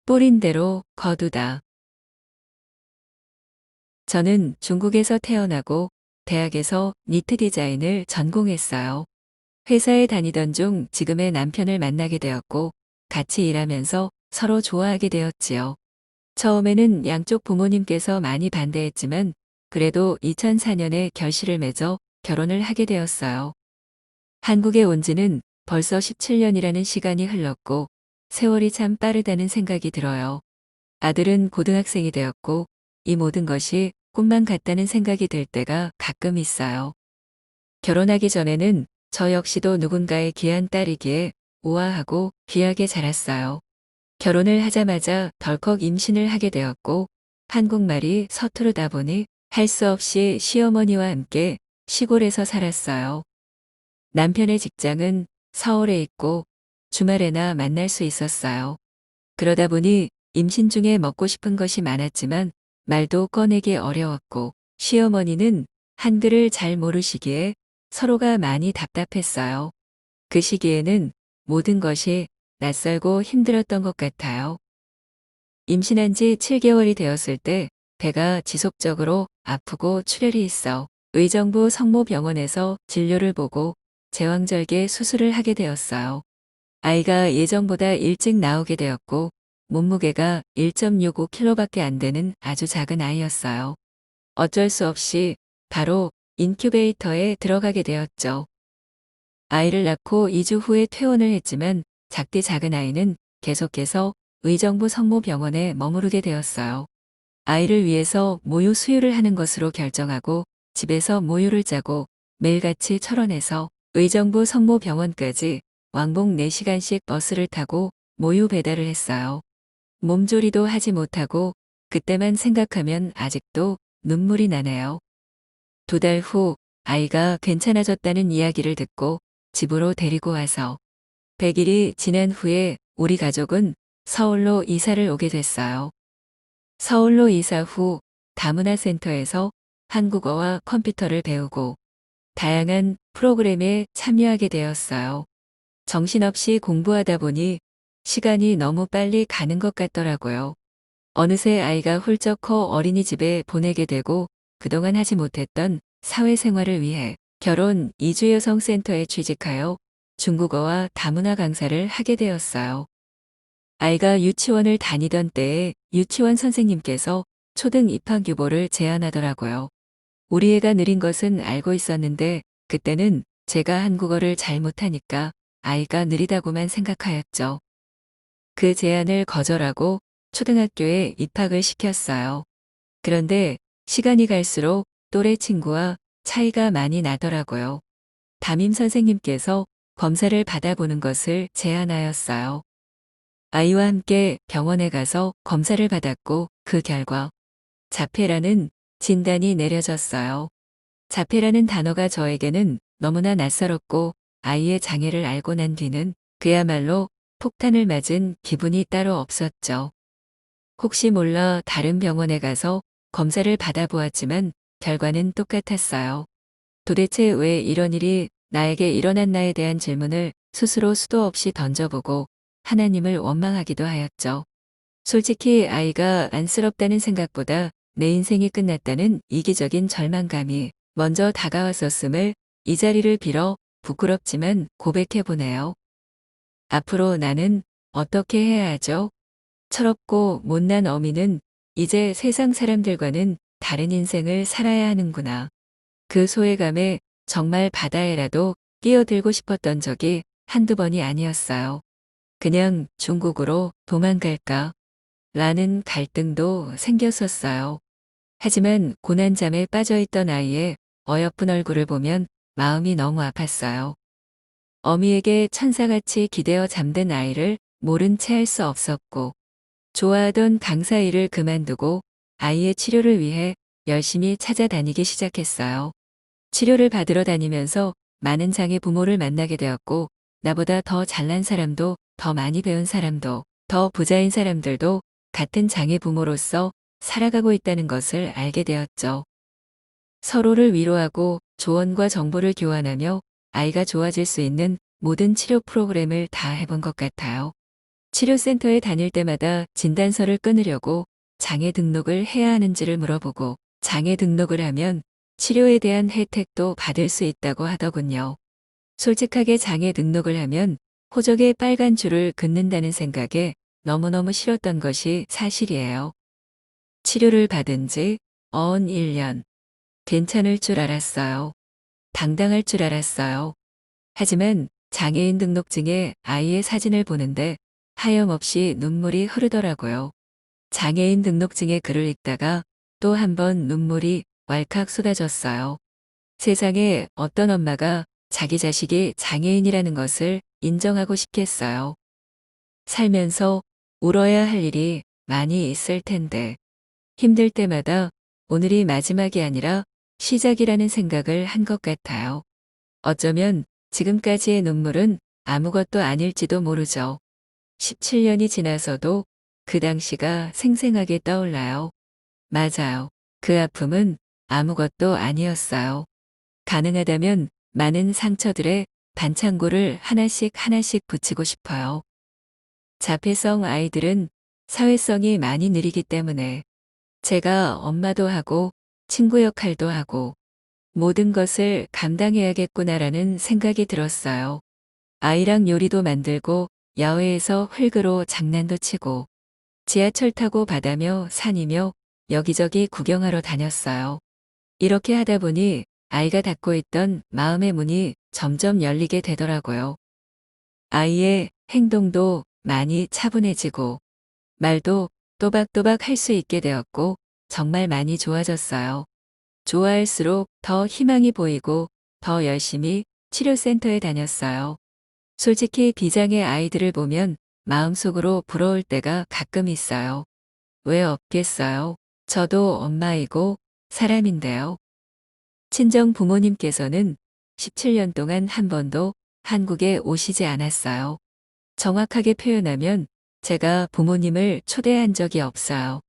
뿌린 대로 거두다. 저는 중국에서 태어나고 대학에서 니트 디자인을 전공했어요. 회사에 다니던 중 지금의 남편을 만나게 되었고 같이 일하면서 서로 좋아하게 되었지요. 처음에는 양쪽 부모님께서 많이 반대했지만 그래도 2004년에 결실을 맺어 결혼을 하게 되었어요. 한국에 온 지는 벌써 17년이라는 시간이 흘렀고 세월이 참 빠르다는 생각이 들어요. 아들은 고등학생이 되었고 이 모든 것이 꿈만 같다는 생각이 들 때가 가끔 있어요. 결혼하기 전에는 저 역시도 누군가의 귀한 딸이기에 우아하고 귀하게 자랐어요. 결혼을 하자마자 덜컥 임신을 하게 되었고 한국말이 서투르다 보니 할 수 없이 시어머니와 함께 시골에서 살았어요. 남편의 직장은 서울에 있고 주말에나 만날 수 있었어요. 그러다 보니 임신 중에 먹고 싶은 것이 많았지만 말도 꺼내기 어려웠고 시어머니는 한글을 잘 모르시기에 서로가 많이 답답했어요. 그 시기에는 모든 것이 낯설고 힘들었던 것 같아요. 임신한 지 7개월이 되었을 때 배가 지속적으로 아프고 출혈이 있어 의정부 성모병원에서 진료를 보고 제왕절개 수술을 하게 되었어요. 아이가 예정보다 일찍 나오게 되었고 몸무게가 1.65kg밖에 안 되는 아주 작은 아이였어요. 어쩔 수 없이 바로 인큐베이터에 들어가게 되었죠. 아이를 낳고 2주 후에 퇴원을 했지만 작디 작은 아이는 계속해서 의정부 성모병원에 머무르게 되었어요. 아이를 위해서 모유 수유를 하는 것으로 결정하고 집에서 모유를 짜고 매일같이 철원에서 의정부 성모병원까지 왕복 4시간씩 버스를 타고 모유 배달을 했어요. 몸조리도 하지 못하고 그때만 생각하면 아직도 눈물이 나네요. 2달 후 아이가 괜찮아졌다는 이야기를 듣고 집으로 데리고 와서 100일이 지난 후에 우리 가족은 서울로 이사를 오게 됐어요. 서울로 이사 후 다문화센터에서 한국어와 컴퓨터를 배우고 다양한 프로그램에 참여하게 되었어요. 정신없이 공부하다 보니 시간이 너무 빨리 가는 것 같더라고요. 어느새 아이가 훌쩍 커 어린이집에 보내게 되고 그동안 하지 못했던 사회생활을 위해 결혼 이주여성센터에 취직하여 중국어와 다문화 강사를 하게 되었어요. 아이가 유치원을 다니던 때에 유치원 선생님께서 초등 입학유보를 제안하더라고요. 우리 애가 느린 것은 알고 있었는데 그때는 제가 한국어를 잘 못하니까 아이가 느리다고만 생각하였죠. 그 제안을 거절하고 초등학교에 입학을 시켰어요. 그런데 시간이 갈수록 또래 친구와 차이가 많이 나더라고요. 담임 선생님께서 검사를 받아보는 것을 제안하였어요. 아이와 함께 병원에 가서 검사를 받았고 그 결과 자폐라는 진단이 내려졌어요. 자폐라는 단어가 저에게는 너무나 낯설었고 아이의 장애를 알고 난 뒤는 그야말로 폭탄을 맞은 기분이 따로 없었죠. 혹시 몰라 다른 병원에 가서 검사를 받아보았지만 결과는 똑같았어요. 도대체 왜 이런 일이 나에게 일어났나에 대한 질문을 스스로 수도 없이 던져보고 하나님을 원망하기도 하였죠. 솔직히 아이가 안쓰럽다는 생각보다 내 인생이 끝났다는 이기적인 절망감이 먼저 다가왔었음을 이 자리를 빌어 부끄럽지만 고백해보네요. 앞으로 나는 어떻게 해야 하죠? 철없고 못난 어미는 이제 세상 사람들과는 다른 인생을 살아야 하는구나. 그 소외감에 정말 바다에라도 끼어들고 싶었던 적이 한두 번이 아니었어요. 그냥 중국으로 도망갈까? 라는 갈등도 생겼었어요. 하지만 고난잠에 빠져있던 아이의 어여쁜 얼굴을 보면 마음이 너무 아팠어요. 어미에게 천사같이 기대어 잠든 아이를 모른 채 할 수 없었고 좋아하던 강사 일을 그만두고 아이의 치료를 위해 열심히 찾아다니기 시작했어요. 치료를 받으러 다니면서 많은 장애 부모를 만나게 되었고 나보다 더 잘난 사람도 더 많이 배운 사람도 더 부자인 사람들도 같은 장애 부모로서 살아가고 있다는 것을 알게 되었죠. 서로를 위로하고 조언과 정보를 교환하며 아이가 좋아질 수 있는 모든 치료 프로그램을 다 해본 것 같아요. 치료센터에 다닐 때마다 진단서를 끊으려고 장애 등록을 해야 하는지를 물어보고 장애 등록을 하면 치료에 대한 혜택도 받을 수 있다고 하더군요. 솔직하게 장애 등록을 하면 호적에 빨간 줄을 긋는다는 생각에 너무너무 싫었던 것이 사실이에요. 치료를 받은 지 어언 1년. 괜찮을 줄 알았어요. 당당할 줄 알았어요. 하지만 장애인 등록증에 아이의 사진을 보는데 하염없이 눈물이 흐르더라고요. 장애인 등록증의 글을 읽다가 또 한 번 눈물이 왈칵 쏟아졌어요. 세상에 어떤 엄마가 자기 자식이 장애인이라는 것을 인정하고 싶겠어요. 살면서 울어야 할 일이 많이 있을 텐데 힘들 때마다 오늘이 마지막이 아니라 시작이라는 생각을 한 것 같아요. 어쩌면 지금까지의 눈물은 아무것도 아닐지도 모르죠. 17년이 지나서도 그 당시가 생생하게 떠올라요. 맞아요. 그 아픔은 아무것도 아니었어요. 가능하다면 많은 상처들에 반창고를 하나씩 하나씩 붙이고 싶어요. 자폐성 아이들은 사회성이 많이 느리기 때문에 제가 엄마도 하고 친구 역할도 하고 모든 것을 감당해야겠구나라는 생각이 들었어요. 아이랑 요리도 만들고 야외에서 흙으로 장난도 치고 지하철 타고 바다며 산이며 여기저기 구경하러 다녔어요. 이렇게 하다 보니 아이가 닫고 있던 마음의 문이 점점 열리게 되더라고요. 아이의 행동도 많이 차분해지고 말도 또박또박 할 수 있게 되었고 정말 많이 좋아졌어요. 좋아할수록 더 희망이 보이고 더 열심히 치료센터에 다녔어요. 솔직히 비장의 아이들을 보면 마음속으로 부러울 때가 가끔 있어요. 왜 없겠어요? 저도 엄마이고 사람인데요. 친정 부모님께서는 17년 동안 한 번도 한국에 오시지 않았어요. 정확하게 표현하면 제가 부모님을 초대한 적이 없어요.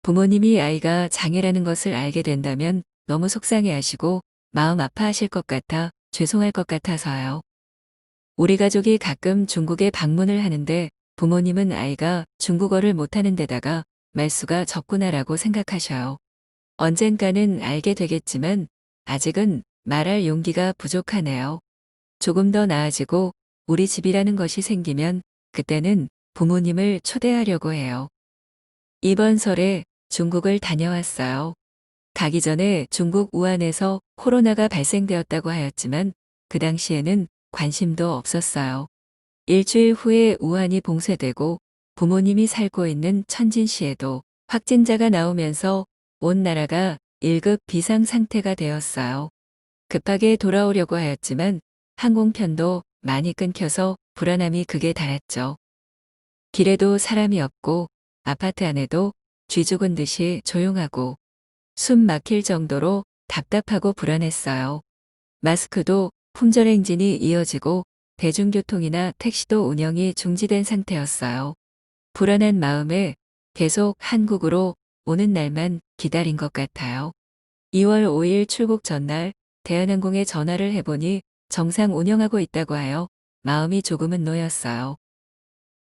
부모님이 아이가 장애라는 것을 알게 된다면 너무 속상해 하시고 마음 아파하실 것 같아 죄송할 것 같아서요. 우리 가족이 가끔 중국에 방문을 하는데 부모님은 아이가 중국어를 못하는 데다가 말수가 적구나라고 생각하셔요. 언젠가는 알게 되겠지만 아직은 말할 용기가 부족하네요. 조금 더 나아지고 우리 집이라는 것이 생기면 그때는 부모님을 초대하려고 해요. 이번 설에 중국을 다녀왔어요. 가기 전에 중국 우한에서 코로나가 발생되었다고 하였지만 그 당시에는 관심도 없었어요. 일주일 후에 우한이 봉쇄되고 부모님이 살고 있는 천진시에도 확진자가 나오면서 온 나라가 1급 비상 상태가 되었어요. 급하게 돌아오려고 하였지만 항공편도 많이 끊겨서 불안함이 극에 달했죠. 길에도 사람이 없고 아파트 안에도 쥐 죽은 듯이 조용하고 숨 막힐 정도로 답답하고 불안했어요. 마스크도 품절 행진이 이어지고 대중교통이나 택시도 운영이 중지된 상태였어요. 불안한 마음에 계속 한국으로 오는 날만 기다린 것 같아요. 2월 5일 출국 전날 대한항공에 전화를 해보니 정상 운영하고 있다고 하여 마음이 조금은 놓였어요.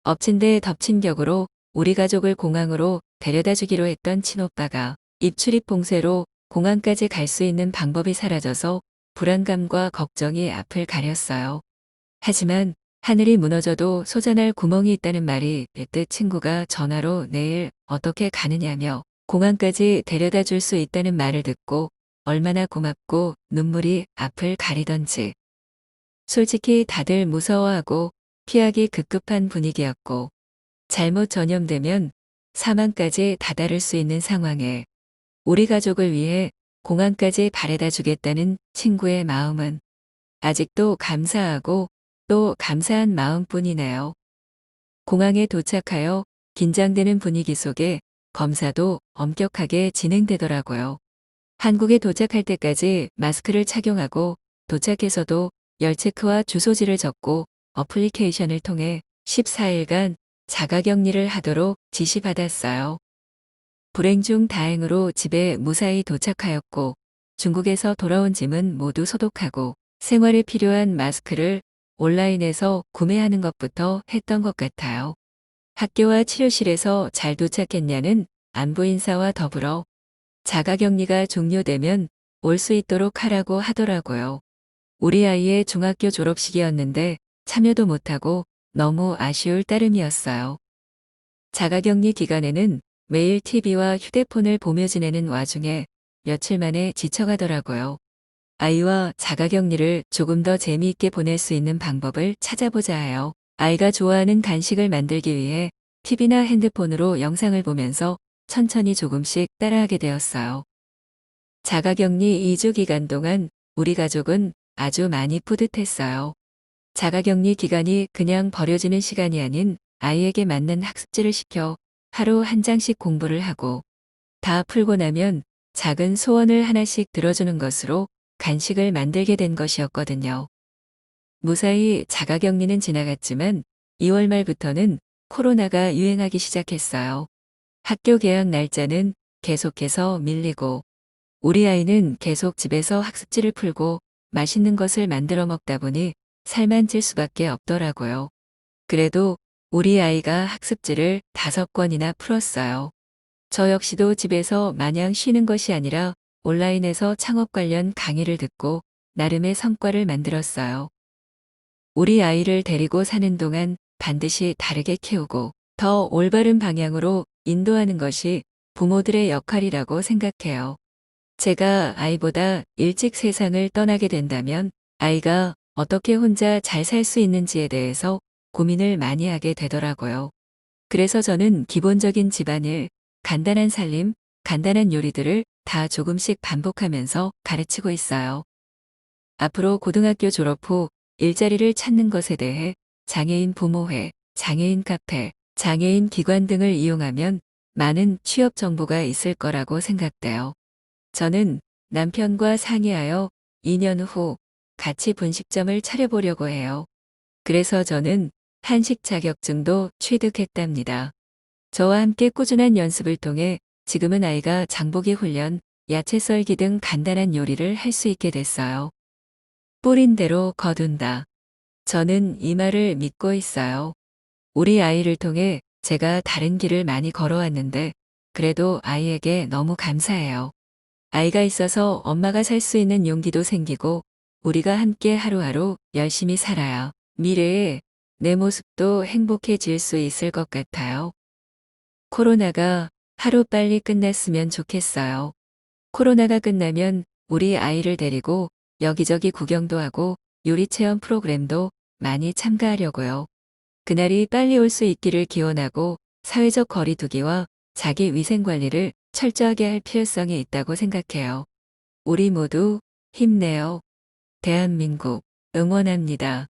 엎친 데 덮친 격으로 우리 가족을 공항으로 데려다 주기로 했던 친오빠가 입출입 봉쇄로 공항까지 갈 수 있는 방법이 사라져서 불안감과 걱정이 앞을 가렸어요. 하지만 하늘이 무너져도 솟아날 구멍이 있다는 말이 뱉듯 친구가 전화로 내일 어떻게 가느냐며 공항까지 데려다 줄 수 있다는 말을 듣고 얼마나 고맙고 눈물이 앞을 가리던지. 솔직히 다들 무서워하고 피하기 급급한 분위기였고 잘못 전염되면 사망까지 다다를 수 있는 상황에 우리 가족을 위해 공항까지 바래다 주겠다는 친구의 마음은 아직도 감사하고 또 감사한 마음뿐이네요. 공항에 도착하여 긴장되는 분위기 속에 검사도 엄격하게 진행되더라고요. 한국에 도착할 때까지 마스크를 착용하고 도착해서도 열체크와 주소지를 적고 어플리케이션을 통해 14일간 자가격리를 하도록 지시받았어요. 불행 중 다행으로 집에 무사히 도착하였고 중국에서 돌아온 짐은 모두 소독하고 생활에 필요한 마스크를 온라인에서 구매하는 것부터 했던 것 같아요. 학교와 치료실에서 잘 도착했냐는 안부 인사와 더불어 자가격리가 종료되면 올 수 있도록 하라고 하더라고요. 우리 아이의 중학교 졸업식이었는데 참여도 못하고 너무 아쉬울 따름이었어요. 자가격리 기간에는 매일 TV와 휴대폰을 보며 지내는 와중에 며칠 만에 지쳐가더라고요. 아이와 자가격리를 조금 더 재미있게 보낼 수 있는 방법을 찾아보자 해요. 아이가 좋아하는 간식을 만들기 위해 TV나 핸드폰으로 영상을 보면서 천천히 조금씩 따라하게 되었어요. 자가격리 2주 기간 동안 우리 가족은 아주 많이 뿌듯했어요. 자가격리 기간이 그냥 버려지는 시간이 아닌 아이에게 맞는 학습지를 시켜 하루 한 장씩 공부를 하고 다 풀고 나면 작은 소원을 하나씩 들어주는 것으로 간식을 만들게 된 것이었거든요. 무사히 자가격리는 지나갔지만 2월 말부터는 코로나가 유행하기 시작했어요. 학교 개학 날짜는 계속해서 밀리고 우리 아이는 계속 집에서 학습지를 풀고 맛있는 것을 만들어 먹다 보니 살만 찔 수밖에 없더라고요. 그래도 우리 아이가 학습지를 5권이나 풀었어요. 저 역시도 집에서 마냥 쉬는 것이 아니라 온라인에서 창업 관련 강의를 듣고 나름의 성과를 만들었어요. 우리 아이를 데리고 사는 동안 반드시 다르게 키우고 더 올바른 방향으로 인도하는 것이 부모들의 역할이라고 생각해요. 제가 아이보다 일찍 세상을 떠나게 된다면 아이가 어떻게 혼자 잘 살 수 있는지에 대해서 고민을 많이 하게 되더라고요. 그래서 저는 기본적인 집안일, 간단한 살림, 간단한 요리들을 다 조금씩 반복하면서 가르치고 있어요. 앞으로 고등학교 졸업 후 일자리를 찾는 것에 대해 장애인 부모회, 장애인 카페, 장애인 기관 등을 이용하면 많은 취업 정보가 있을 거라고 생각돼요. 저는 남편과 상의하여 2년 후 같이 분식점을 차려보려고 해요. 그래서 저는 한식 자격증도 취득했답니다. 저와 함께 꾸준한 연습을 통해 지금은 아이가 장보기 훈련, 야채 썰기 등 간단한 요리를 할 수 있게 됐어요. 뿌린 대로 거둔다. 저는 이 말을 믿고 있어요. 우리 아이를 통해 제가 다른 길을 많이 걸어왔는데 그래도 아이에게 너무 감사해요. 아이가 있어서 엄마가 살 수 있는 용기도 생기고 우리가 함께 하루하루 열심히 살아야 미래에 내 모습도 행복해질 수 있을 것 같아요. 코로나가 하루빨리 끝났으면 좋겠어요. 코로나가 끝나면 우리 아이를 데리고 여기저기 구경도 하고 요리 체험 프로그램도 많이 참가하려고요. 그날이 빨리 올 수 있기를 기원하고 사회적 거리 두기와 자기 위생 관리를 철저하게 할 필요성이 있다고 생각해요. 우리 모두 힘내요. 대한민국 응원합니다.